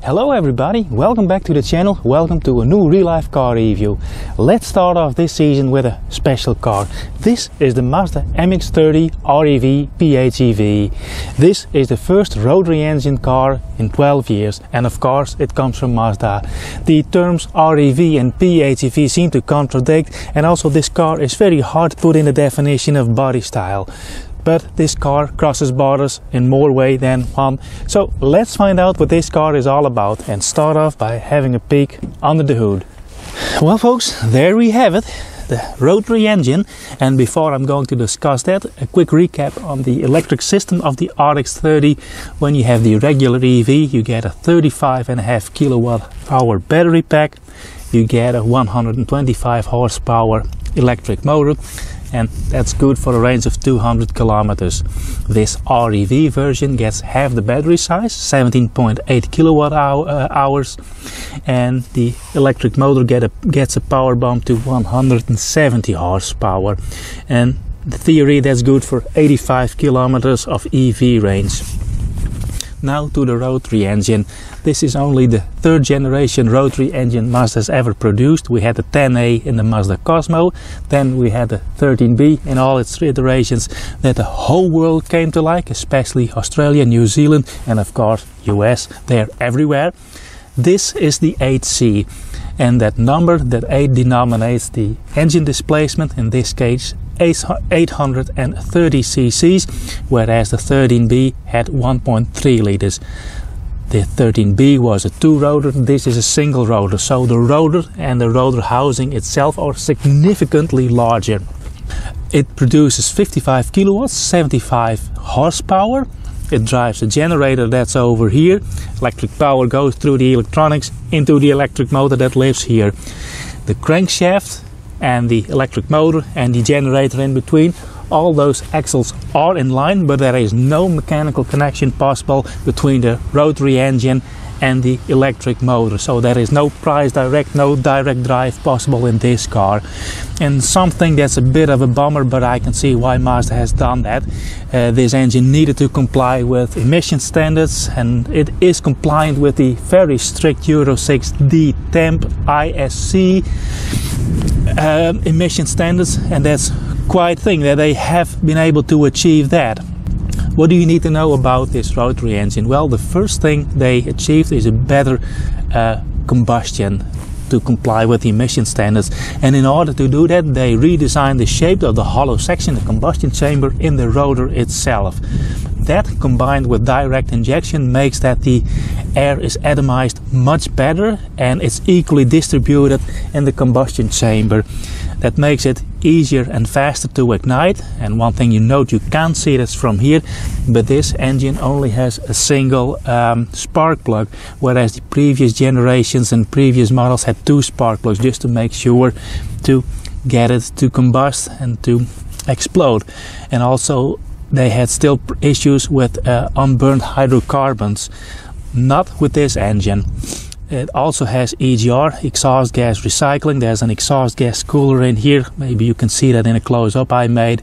Hello everybody, welcome back to the channel, welcome to a new real-life car review. Let's start off this season with a special car. This is the Mazda MX-30 REV PHEV. This is the first rotary engine car in 12 years, and of course it comes from Mazda. The terms REV and PHEV seem to contradict, and also this car is very hard to put in the definition of body style. But this car crosses borders in more ways than one. So let's find out what this car is all about and start off by having a peek under the hood. Well folks, there we have it, the rotary engine. And before I'm going to discuss that, a quick recap on the electric system of the RX-30. When you have the regular EV, you get a 35.5 kilowatt hour battery pack. You get a 125 horsepower electric motor. And that's good for a range of 200 kilometers. This REV version gets half the battery size, 17.8 kilowatt hours, and the electric motor gets a power bump to 170 horsepower. And the theory, that's good for 85 kilometers of EV range. Now to the rotary engine. This is only the third generation rotary engine Mazda's ever produced. We had the 10A in the Mazda Cosmo, then we had the 13B in all its iterations that the whole world came to like, especially Australia, New Zealand, and of course US. They're everywhere. This is the 8C, and that number, that 8, denominates the engine displacement, in this case 830 cc's, whereas the 13B had 1.3 liters. The 13B was a two-rotor, this is a single rotor, so the rotor and the rotor housing itself are significantly larger. It produces 55 kilowatts, 75 horsepower. It drives a generator that's over here. Electric power goes through the electronics into the electric motor that lives here. The crankshaft and the electric motor and the generator in between, all those axles are in line, but there is no mechanical connection possible between the rotary engine and the electric motor. So there is no direct drive possible in this car. And something that's a bit of a bummer, but I can see why Mazda has done that. This engine needed to comply with emission standards, and it is compliant with the very strict Euro 6D temp ISC emission standards, and that's quite a thing that they have been able to achieve that. What do you need to know about this rotary engine? Well, the first thing they achieved is a better combustion to comply with the emission standards, and in order to do that they redesigned the shape of the hollow section, the combustion chamber, in the rotor itself. That, combined with direct injection, makes that the air is atomized much better and it's equally distributed in the combustion chamber. That makes it easier and faster to ignite. And one thing you note, you can't see this from here, but this engine only has a single spark plug, whereas the previous generations and previous models had two spark plugs, just to make sure to get it to combust and to explode. And also they had still issues with unburned hydrocarbons. Not with this engine. It also has EGR, exhaust gas recycling. There's an exhaust gas cooler in here. Maybe you can see that in a close-up I made.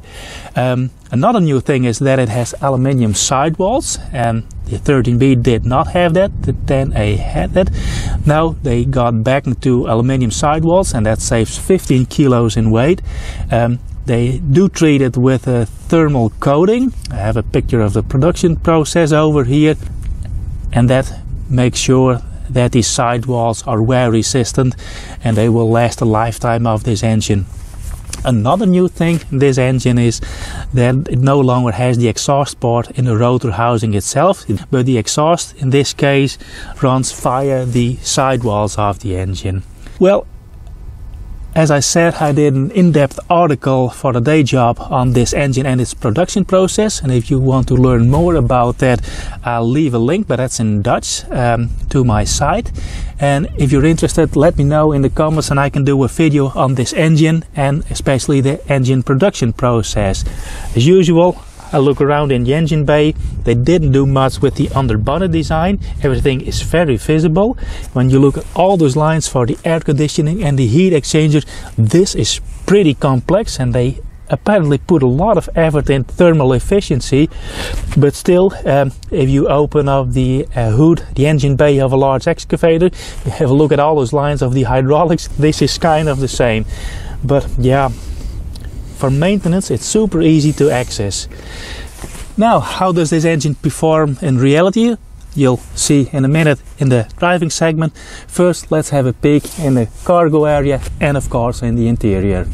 Another new thing is that it has aluminium sidewalls, and the 13B did not have that. The 10A had that. Now they got back into aluminium sidewalls, and that saves 15 kilos in weight. They do treat it with a thermal coating. I have a picture of the production process over here, and that makes sure that these sidewalls are wear resistant and they will last the lifetime of this engine. Another new thing in this engine is that it no longer has the exhaust port in the rotor housing itself, but the exhaust in this case runs via the sidewalls of the engine. Well, as I said, I did an in-depth article for the day job on this engine and its production process, and if you want to learn more about that, I'll leave a link, but that's in Dutch, to my site. And if you're interested, let me know in the comments and I can do a video on this engine and especially the engine production process. As usual, I look around in the engine bay. They didn't do much with the underbody design. Everything is very visible. When you look at all those lines for the air conditioning and the heat exchanger, this is pretty complex, and they apparently put a lot of effort in thermal efficiency, but still, if you open up the hood, the engine bay of a large excavator, you have a look at all those lines of the hydraulics, this is kind of the same. But yeah, for maintenance it's super easy to access. Now, how does this engine perform in reality? You'll see in a minute in the driving segment. First, let's have a peek in the cargo area and of course in the interior.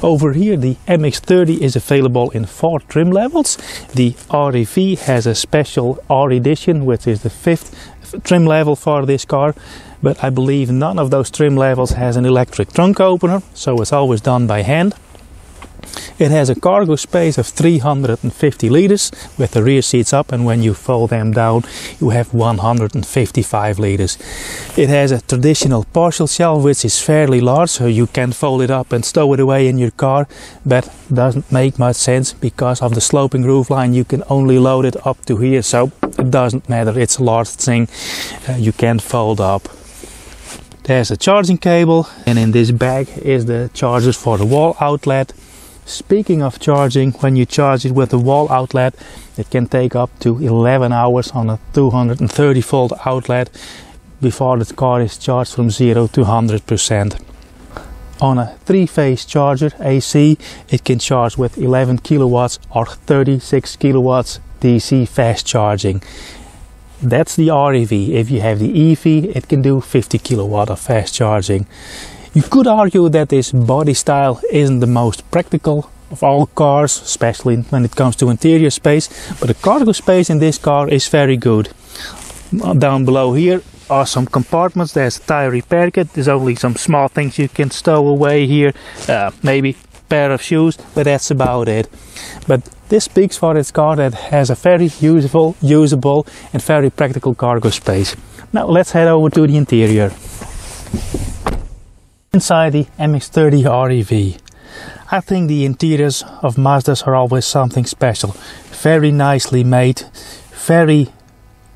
Over here the MX-30 is available in 4 trim levels. The REV has a special R edition, which is the 5th trim level for this car, but I believe none of those trim levels has an electric trunk opener, so it's always done by hand. It has a cargo space of 350 liters with the rear seats up, and when you fold them down you have 155 liters. It has a traditional partial shelf which is fairly large, so you can fold it up and stow it away in your car, but doesn't make much sense because of the sloping roofline. You can only load it up to here, so it doesn't matter, it's a large thing, you can't fold up. There's a charging cable, and in this bag is the chargers for the wall outlet. Speaking of charging, when you charge it with the wall outlet, it can take up to 11 hours on a 230 volt outlet before the car is charged from 0 to 100%. On a 3-phase charger AC, it can charge with 11 kilowatts or 36 kilowatts DC fast charging. That's the REV. If you have the EV, it can do 50 kilowatt of fast charging. You could argue that this body style isn't the most practical of all cars, especially when it comes to interior space, but the cargo space in this car is very good. Down below here are some compartments. There's a tire repair kit. There's only some small things you can stow away here, maybe a pair of shoes, but that's about it. But this speaks for its car that has a very usable and very practical cargo space. Now let's head over to the interior. Inside the MX-30 REV, I think the interiors of Mazdas are always something special. Very nicely made, very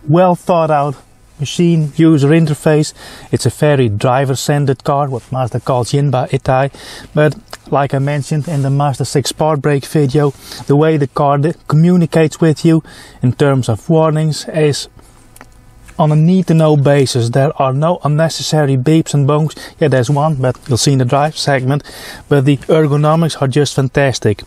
well thought out machine user interface. It's a very driver-centered car, what Mazda calls Yinba Itai. But like I mentioned in the Mazda 6 Part Brake video, the way the car communicates with you in terms of warnings is on a need-to-know basis. There are no unnecessary beeps and bonks. Yeah, there's one, but you'll see in the drive segment. But the ergonomics are just fantastic.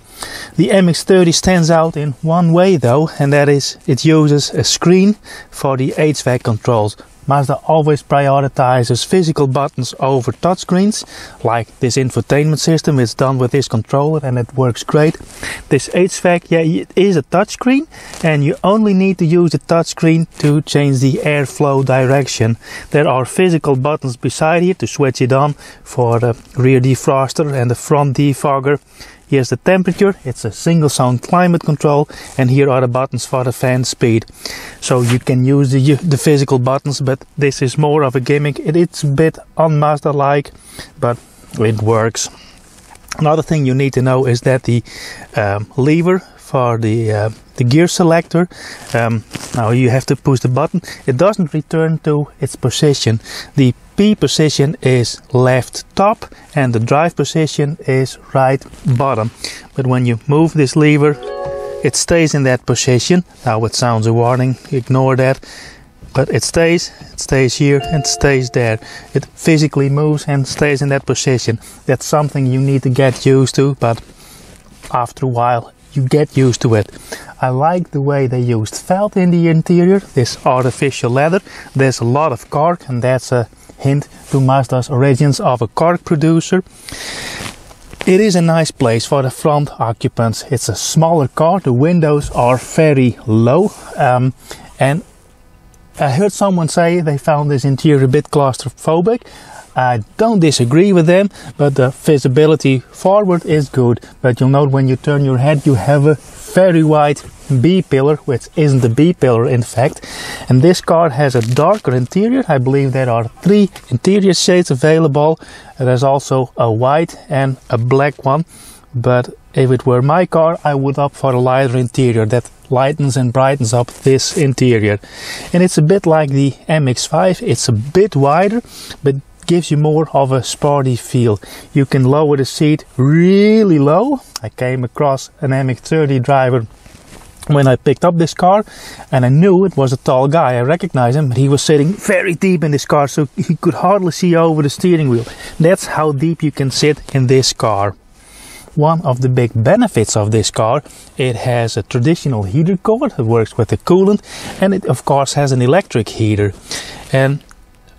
The MX-30 stands out in one way though, and that is it uses a screen for the HVAC controls. Mazda always prioritizes physical buttons over touchscreens, like this infotainment system. It's done with this controller and it works great. This HVAC, yeah, it is a touchscreen, and you only need to use the touchscreen to change the airflow direction. There are physical buttons beside here to switch it on for the rear defroster and the front defogger. Here's the temperature, it's a single zone climate control, and here are the buttons for the fan speed. So you can use the physical buttons, but this is more of a gimmick. It's a bit un-Mazda-like, but it works. Another thing you need to know is that the lever for the gear selector, now you have to push the button, it doesn't return to its position. The P position is left top and the drive position is right bottom. But when you move this lever, it stays in that position. Now it sounds a warning, ignore that. But it stays here and stays there. It physically moves and stays in that position. That's something you need to get used to, but after a while you get used to it. I like the way they used felt in the interior, this artificial leather. There's a lot of cork, and that's a hint to Mazda's origins of a cork producer. It is a nice place for the front occupants. It's a smaller car, the windows are very low, and I heard someone say they found this interior a bit claustrophobic. I don't disagree with them, but the visibility forward is good. But you'll note when you turn your head, you have a very wide B-pillar, which isn't a B-pillar in fact. And this car has a darker interior. I believe there are 3 interior shades available. There's also a white and a black one. But if it were my car, I would opt for a lighter interior that lightens and brightens up this interior. And it's a bit like the MX-5. It's a bit wider, but gives you more of a sporty feel. You can lower the seat really low. I came across an MX-30 driver when I picked up this car, and I knew it was a tall guy. I recognized him, but he was sitting very deep in this car, so he could hardly see over the steering wheel. That's how deep you can sit in this car. One of the big benefits of this car, it has a traditional heater core that works with the coolant, and it of course has an electric heater. And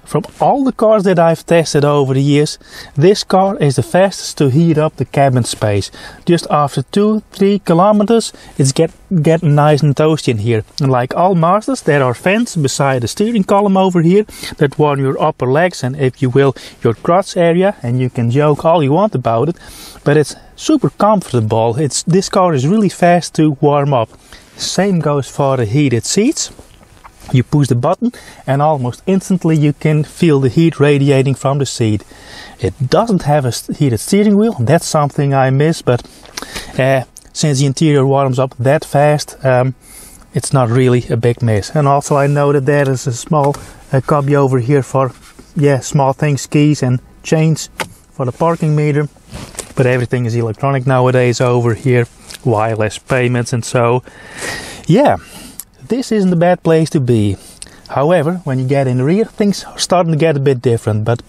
from all the cars that I've tested over the years, this car is the fastest to heat up the cabin space. Just after 2-3 kilometers, it's getting nice and toasty in here. And like all Mazdas, there are fans beside the steering column over here that warm your upper legs and, if you will, your crotch area. And you can joke all you want about it, but it's super comfortable. This car is really fast to warm up. Same goes for the heated seats. You push the button and almost instantly you can feel the heat radiating from the seat. It doesn't have a heated steering wheel. That's something I miss, but since the interior warms up that fast, it's not really a big miss. And also I know that there is a small cubby over here for small things, keys and chains for the parking meter. But everything is electronic nowadays over here, wireless payments and so. Yeah. This isn't a bad place to be. However, when you get in the rear, things are starting to get a bit different, but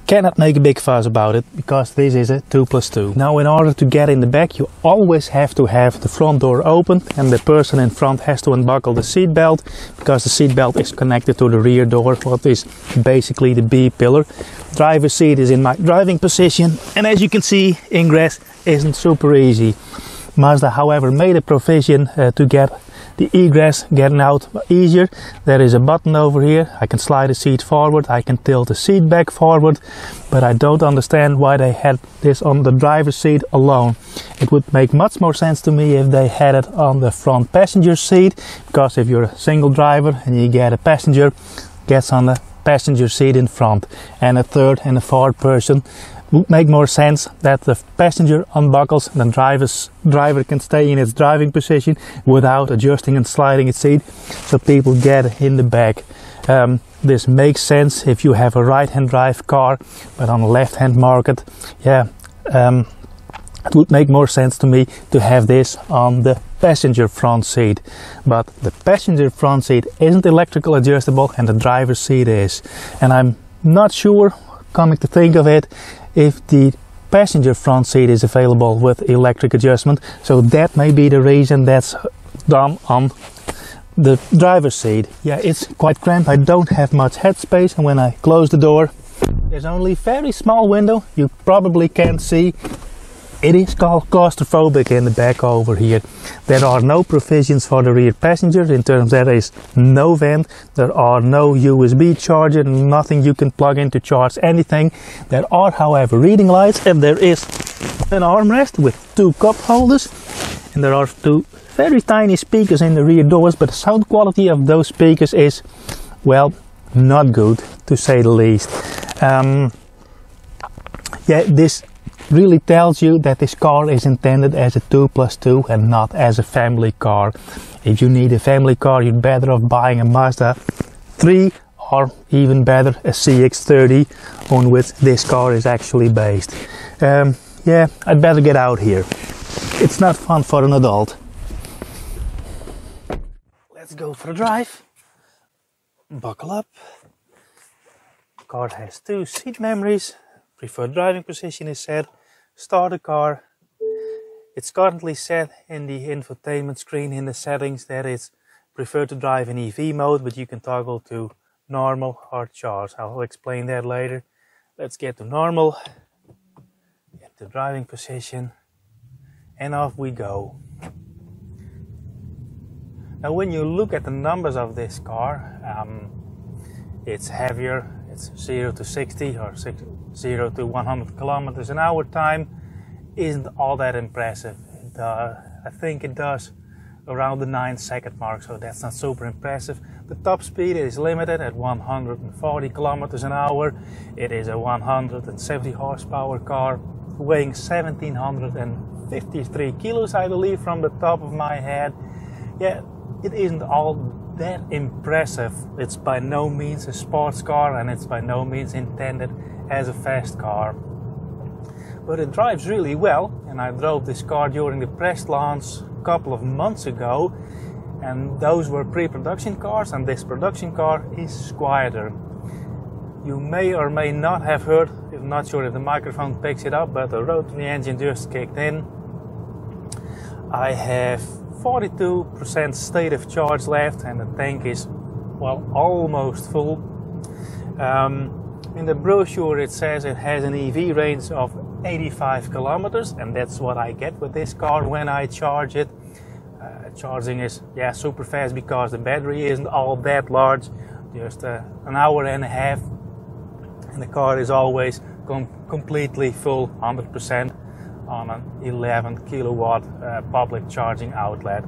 cannot make a big fuss about it because this is a 2+2. Now, in order to get in the back, you always have to have the front door open, and the person in front has to unbuckle the seat belt because the seat belt is connected to the rear door, what is basically the B pillar. Driver's seat is in my driving position, and as you can see, ingress isn't super easy. Mazda, however, made a provision to get the egress getting out easier. There is a button over here. I can slide the seat forward, I can tilt the seat back forward, but I don't understand why they had this on the driver's seat alone. It would make much more sense to me if they had it on the front passenger seat, because if you're a single driver and you get a passenger, gets on the passenger seat in front, and a third and a fourth person, would make more sense that the passenger unbuckles and the driver can stay in its driving position without adjusting and sliding its seat, so people get in the back. This makes sense if you have a right-hand drive car, but on the left-hand market, it would make more sense to me to have this on the passenger front seat. But the passenger front seat isn't electrical adjustable and the driver's seat is. And I'm not sure, coming to think of it, if the passenger front seat is available with electric adjustment, so that may be the reason that's done on the driver's seat. Yeah, it's quite cramped. I don't have much headspace, and when I close the door, there's only a very small window. You probably can't see. It is claustrophobic in the back over here. There are no provisions for the rear passengers in terms there is no vent, there are no USB charger, nothing you can plug in to charge anything. There are, however, reading lights, and there is an armrest with 2 cup holders, and there are 2 very tiny speakers in the rear doors, but the sound quality of those speakers is, well, not good, to say the least. This really tells you that this car is intended as a 2+2 and not as a family car. If you need a family car, you're better off buying a Mazda 3 or even better a CX-30, on which this car is actually based. I'd better get out here. It's not fun for an adult. Let's go for a drive. Buckle up. The car has 2 seat memories. Preferred driving position is set. Start the car. It's currently set in the infotainment screen in the settings that it's preferred to drive in EV mode, but you can toggle to normal or charge. I'll explain that later. Let's get to normal, get to driving position, and off we go. Now when you look at the numbers of this car, it's heavier. It's 0 to 60 or 0 to 100 kilometers an hour time isn't all that impressive. I think it does around the 9-second mark, so that's not super impressive. The top speed is limited at 140 kilometers an hour. It is a 170 horsepower car weighing 1753 kilos, I believe, from the top of my head. Yeah, it isn't all that impressive. It's by no means a sports car, and it's by no means intended as a fast car. But it drives really well, and I drove this car during the press launch a couple of months ago, and those were pre-production cars, and this production car is quieter. You may or may not have heard, I'm not sure if the microphone picks it up, but the Rotary engine just kicked in. I have 42% state of charge left, and the tank is, well, almost full. In the brochure it says it has an EV range of 85 kilometers, and that's what I get with this car when I charge it. Charging is super fast because the battery isn't all that large, just an hour and a half, and the car is always completely full, 100%, on an 11 kilowatt public charging outlet.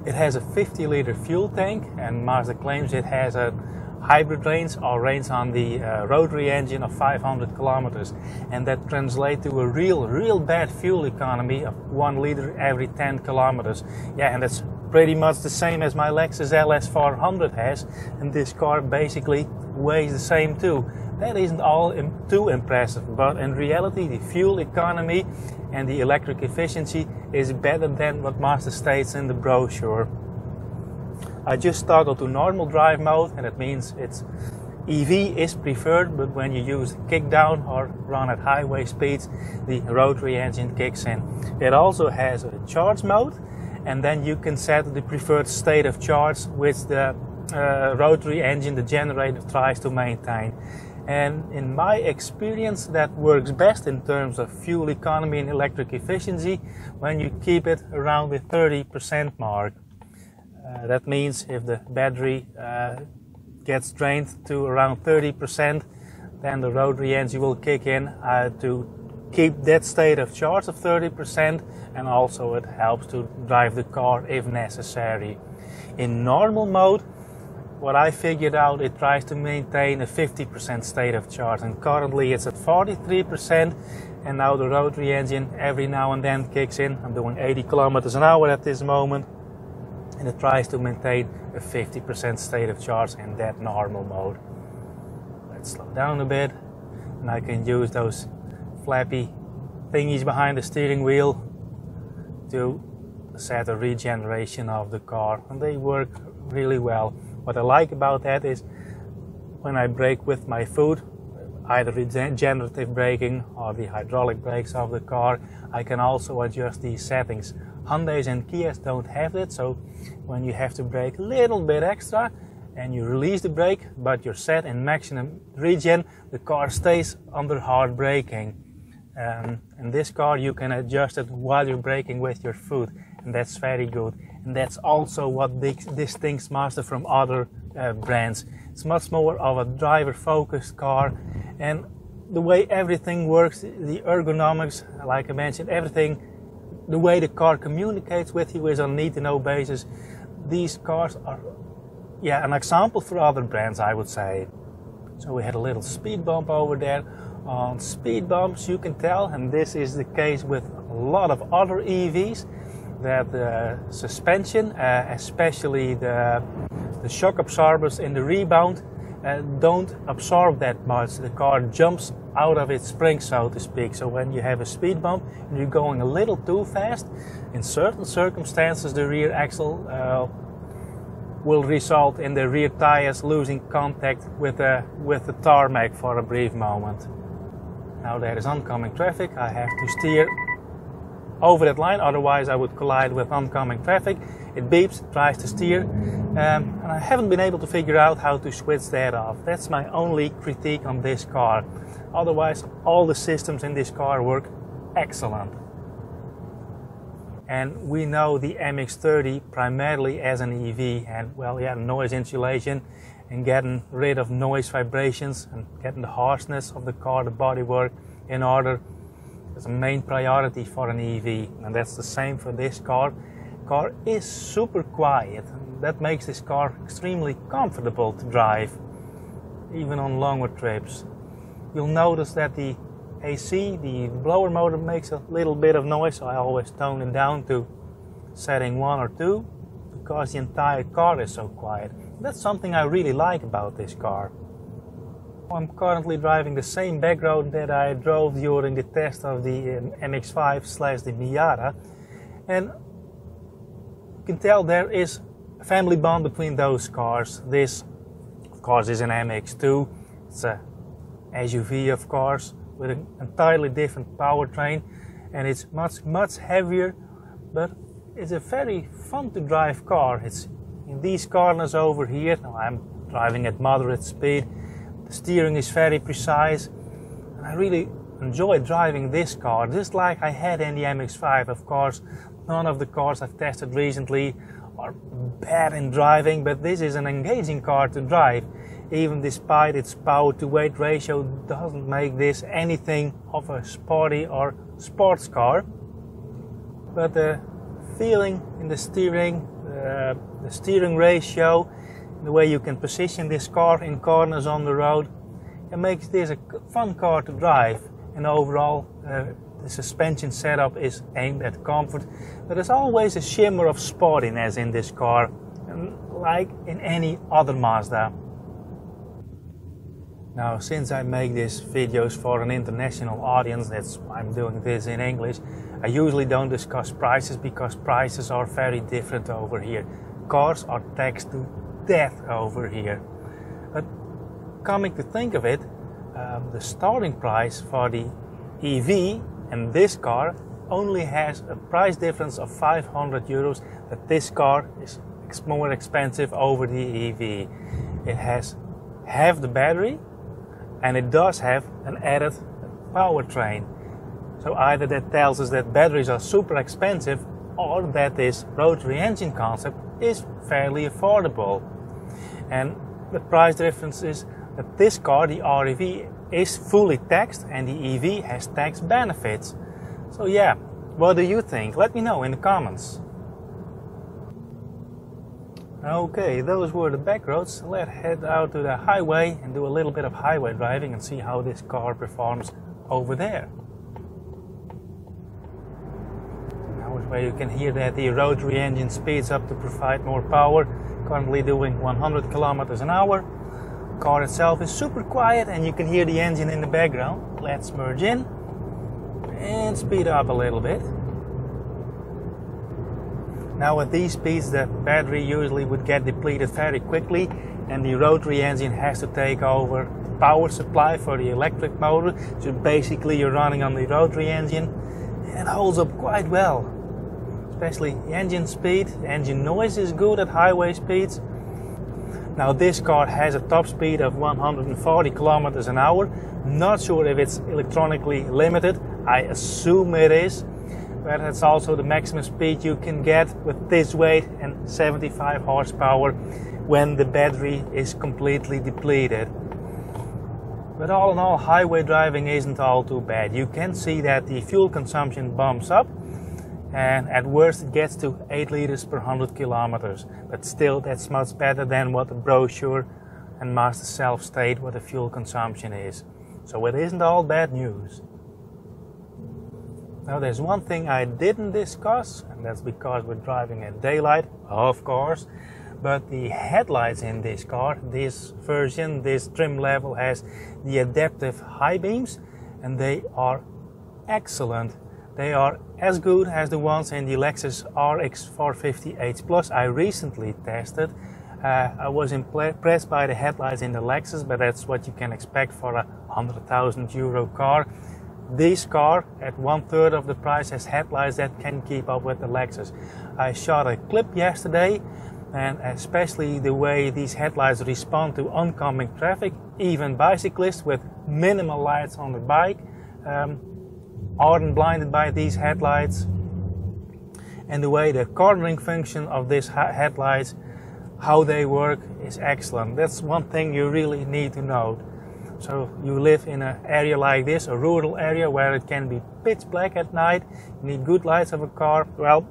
It has a 50-liter fuel tank, and Mazda claims it has a hybrid range or range on the Rotary engine of 500 kilometers, and that translates to a real bad fuel economy of 1 liter every 10 kilometers. Yeah, and that's pretty much the same as my Lexus LS 400 has, and this car basically weighs the same too. That isn't all too impressive, but in reality the fuel economy and the electric efficiency is better than what Mazda states in the brochure. I just toggle to normal drive mode, and it means it's EV is preferred, but when you use kick down or run at highway speeds, the Rotary engine kicks in. It also has a charge mode, and then you can set the preferred state of charge which the Rotary engine, the generator, tries to maintain. And in my experience, that works best in terms of fuel economy and electric efficiency when you keep it around the 30% mark. That means if the battery gets drained to around 30%, then the Rotary engine will kick in to keep that state of charge of 30%, and also it helps to drive the car if necessary. In normal mode, what I figured out, it tries to maintain a 50% state of charge, and currently it's at 43%, and now the Rotary engine every now and then kicks in. I'm doing 80 kilometers an hour at this moment, and it tries to maintain a 50% state of charge in that normal mode. Let's slow down a bit, and I can use those flappy thingies behind the steering wheel to set a regeneration of the car, and they work really well. What I like about that is when I brake with my foot, either regenerative braking or the hydraulic brakes of the car, I can also adjust these settings. Hyundais and Kias don't have that, so when you have to brake a little bit extra and you release the brake, but you're set in maximum regen, the car stays under hard braking. In this car you can adjust it while you're braking with your foot, and that's very good. And that's also what distinguishes Mazda from other brands. It's much more of a driver-focused car, and the way everything works, the ergonomics, like I mentioned, everything, the way the car communicates with you is on need-to-know basis. These cars are, an example for other brands, I would say. So we had a little speed bump over there. On speed bumps, you can tell, and this is the case with a lot of other EVs, that the suspension, especially the shock absorbers in the rebound, don't absorb that much. The car jumps out of its spring, so to speak. So when you have a speed bump and you're going a little too fast, in certain circumstances the rear axle will result in the rear tires losing contact with the tarmac for a brief moment. Now there is oncoming traffic. I have to steer over that line, otherwise I would collide with oncoming traffic. It beeps, tries to steer, and I haven't been able to figure out how to switch that off. That's my only critique on this car. Otherwise, all the systems in this car work excellent. And we know the MX-30 primarily as an EV, and noise insulation and getting rid of noise vibrations and getting the harshness of the car, the bodywork in order, is a main priority for an EV, and that's the same for this car. The car is super quiet. That makes this car extremely comfortable to drive, even on longer trips. You'll notice that the AC, the blower motor, makes a little bit of noise, so I always tone it down to setting 1 or 2 because the entire car is so quiet. That's something I really like about this car. I'm currently driving the same back road that I drove during the test of the MX-5 / the Miata, and you can tell there is a family bond between those cars. This, of course, is an MX-2. It's a SUV, of course, with an entirely different powertrain, and it's much heavier, but it's a very fun to drive car. It's in these corners over here. Now I'm driving at moderate speed. The steering is very precise, and I really enjoy driving this car, just like I had in the MX-5. Of course, none of the cars I've tested recently are bad in driving, but this is an engaging car to drive. Even despite its power to weight ratio doesn't make this anything of a sporty or sports car. But the feeling in the steering ratio, the way you can position this car in corners on the road, it makes this a fun car to drive. And overall, the suspension setup is aimed at comfort, but there's always a shimmer of sportiness in this car, like in any other Mazda. Now, since I make these videos for an international audience, that's why I'm doing this in English, I usually don't discuss prices because prices are very different over here. Cars are taxed to death over here. But coming to think of it, the starting price for the EV and this car only has a price difference of 500 euros, that this car is more expensive over the EV. It has half the battery, and it does have an added powertrain. So either that tells us that batteries are super expensive, or that this rotary engine concept is fairly affordable. And the price difference is that this car, the REV, is fully taxed and the EV has tax benefits. So yeah, what do you think? Let me know in the comments. Okay, those were the back roads. Let's head out to the highway and do a little bit of highway driving and see how this car performs over there. Now is where you can hear that the rotary engine speeds up to provide more power. Currently doing 100 kilometers an hour. The car itself is super quiet and you can hear the engine in the background. Let's merge in and speed up a little bit. Now at these speeds the battery usually would get depleted very quickly, and the rotary engine has to take over the power supply for the electric motor. So basically you're running on the rotary engine, and it holds up quite well. Especially the engine speed. The engine noise is good at highway speeds. Now this car has a top speed of 140 kilometers an hour. Not sure if it's electronically limited. I assume it is. But that's also the maximum speed you can get with this weight and 75 horsepower when the battery is completely depleted. But all in all, highway driving isn't all too bad. You can see that the fuel consumption bumps up, and at worst it gets to 8 liters per 100 kilometers. But still, that's much better than what the brochure and Mazda self state what the fuel consumption is. So it isn't all bad news. Now there's one thing I didn't discuss, and that's because we're driving at daylight, of course, but the headlights in this car, this version, this trim level has the adaptive high beams, and they are excellent. They are as good as the ones in the Lexus RX 450h Plus I recently tested. I was impressed by the headlights in the Lexus, but that's what you can expect for a 100,000 euro car. This car, at 1/3 of the price, has headlights that can keep up with the Lexus. I shot a clip yesterday, and especially the way these headlights respond to oncoming traffic, even bicyclists with minimal lights on the bike aren't blinded by these headlights. And the way the cornering function of these headlights, how they work, is excellent. That's one thing you really need to know. So you live in an area like this, a rural area where it can be pitch black at night, you need good lights of a car. Well,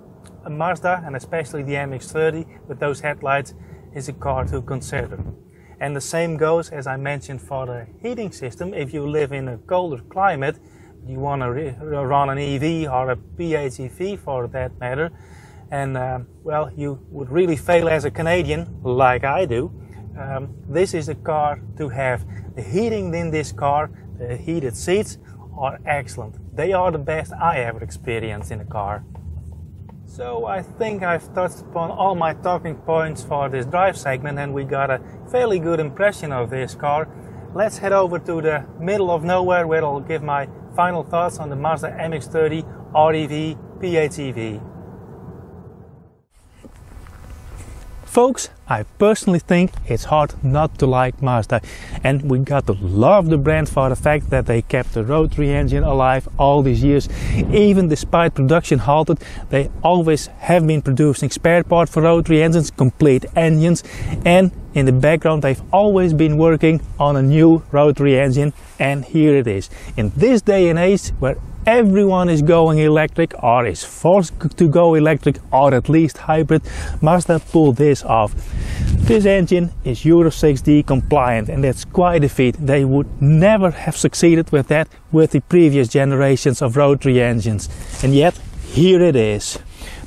a Mazda, and especially the MX-30 with those headlights, is a car to consider. And the same goes, as I mentioned, for the heating system. If you live in a colder climate, you want to run an EV or a PHEV for that matter, and well, you would really fail as a Canadian, like I do. This is a car to have. The heating in this car, the heated seats are excellent. They are the best I ever experienced in a car. So I think I've touched upon all my talking points for this drive segment, and we got a fairly good impression of this car. Let's head over to the middle of nowhere where I'll give my final thoughts on the Mazda MX-30 REV PHEV. Folks, I personally think it's hard not to like Mazda, and we got to love the brand for the fact that they kept the Rotary engine alive all these years. Even despite production halted, they always have been producing spare parts for Rotary engines, complete engines, and in the background they've always been working on a new Rotary engine, and here it is. In this day and age where everyone is going electric or is forced to go electric or at least hybrid, Mazda pulled this off. This engine is Euro 6D compliant, and that's quite a feat. They would never have succeeded with that with the previous generations of Rotary engines, and yet here it is.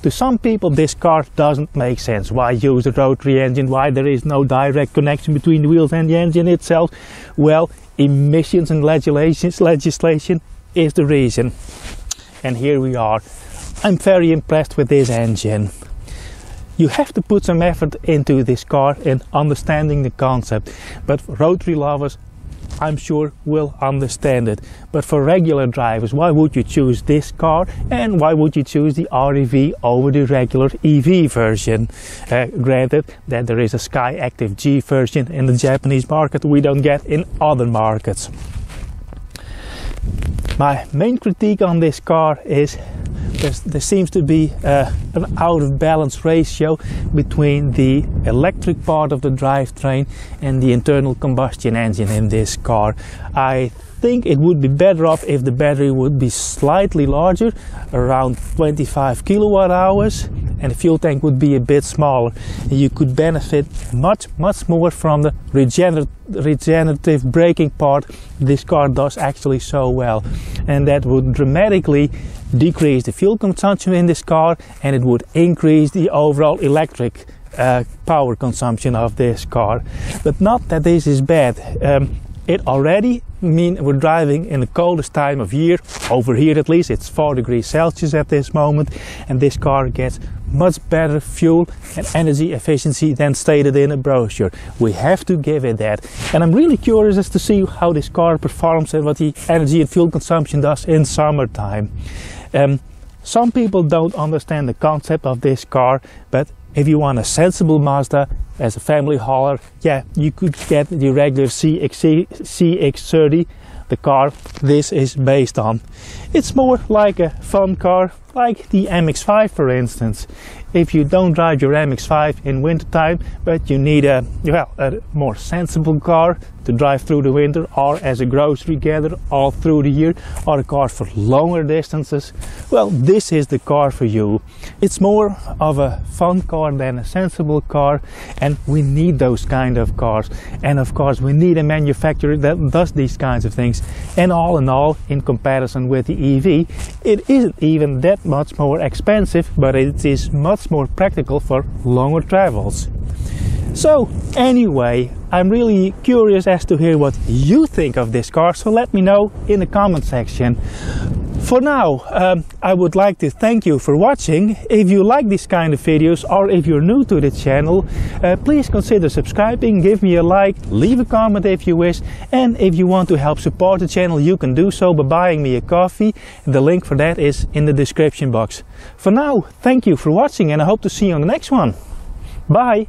To some people this car doesn't make sense. Why use a Rotary engine? Why there is no direct connection between the wheels and the engine itself? Well, emissions and legislation is the reason. And here we are. I'm very impressed with this engine. You have to put some effort into this car in understanding the concept, but Rotary lovers, I'm sure, will understand it. But for regular drivers, why would you choose this car, and why would you choose the REV over the regular EV version? Granted that there is a Sky Active G version in the Japanese market we don't get in other markets. My main critique on this car is there seems to be an out of balance ratio between the electric part of the drivetrain and the internal combustion engine in this car. I think it would be better off if the battery would be slightly larger, around 25 kilowatt hours, and the fuel tank would be a bit smaller. You could benefit much more from the regenerative braking part this car does actually so well, and that would dramatically decrease the fuel consumption in this car, and it would increase the overall electric power consumption of this car. But not that this is bad. It already means we're driving in the coldest time of year. Over here at least it's 4 degrees Celsius at this moment, and this car gets much better fuel and energy efficiency than stated in a brochure. We have to give it that. And I'm really curious as to see how this car performs and what the energy and fuel consumption does in summertime. Some people don't understand the concept of this car, but if you want a sensible Mazda as a family hauler, yeah, you could get the regular CX-30, the car this is based on. It's more like a fun car, like the MX-5 for instance. If you don't drive your MX-5 in wintertime, but you need a more sensible car to drive through the winter, or as a grocery gatherer all through the year, or a car for longer distances, well, this is the car for you. It's more of a fun car than a sensible car, and we need those kind of cars. And of course we need a manufacturer that does these kinds of things. And all in all, in comparison with the EV, it isn't even that much more expensive, but it is much more practical for longer travels. So anyway, I'm really curious as to hear what you think of this car, so let me know in the comment section. For now, I would like to thank you for watching. If you like these kind of videos, or if you're new to the channel, please consider subscribing, give me a like, leave a comment if you wish, and if you want to help support the channel, you can do so by buying me a coffee. The link for that is in the description box. For now, thank you for watching, and I hope to see you on the next one. Bye!